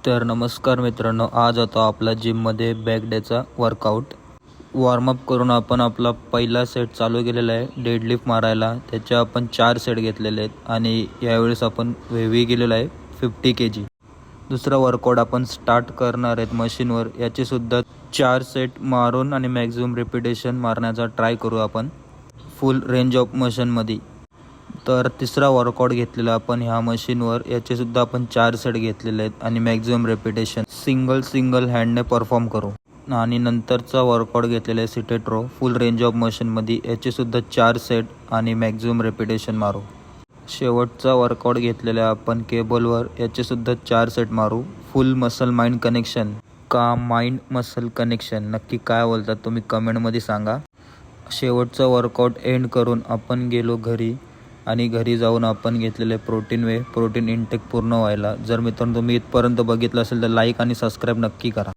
तर नमस्कार मित्रांनो, आज होता आपला जिममध्ये बॅक डेचा वर्कआउट. वॉर्मअप करून आपण आपला पहिला सेट चालू केलेला आहे डेडलिफ्ट मारायला. त्याचे आपण 4 सेट घेतलेले आहेत आणि यावेळेस आपण हेवी गेलेलो आहे 50 kg. दुसरा वर्कआउट आपण स्टार्ट करणार आहेत मशीनवर. याचेसुद्धा 4 सेट मारून आणि मॅक्झिमम रिपिटेशन मारण्याचा ट्राय करू आपण फुल रेंज ऑफ मोशनमध्ये. तर तिसरा वर्कआउट घेतलेला आपण ह्या मशीनवर. याचेसुद्धा आपण 4 सेट घेतलेले आहेत आणि मॅक्झिमम रेपिटेशन सिंगल हँडने परफॉर्म करू. आणि नंतरचा वर्कआउट घेतलेला आहे seated row full range of मोशनमध्ये. याचेसुद्धा 4 सेट आणि मॅक्झिमम रेपिटेशन मारू. शेवटचा वर्कआउट घेतलेला आहे आपण केबलवर. याचेसुद्धा 4 सेट मारू. फुल मसल माइंड कनेक्शन का माइंड मसल कनेक्शन नक्की काय बोलतात तुम्ही कमेंटमध्ये सांगा. शेवटचा वर्कआउट एंड करून आपण गेलो घरी आणि घरी जाऊन आपण घेतलेले प्रोटीन इनटेक पूर्ण व्हायला. जर मित्रांनो तुम्ही इथपर्यंत बघितलं असेल तर लाईक आणि सबस्क्राईब नक्की करा.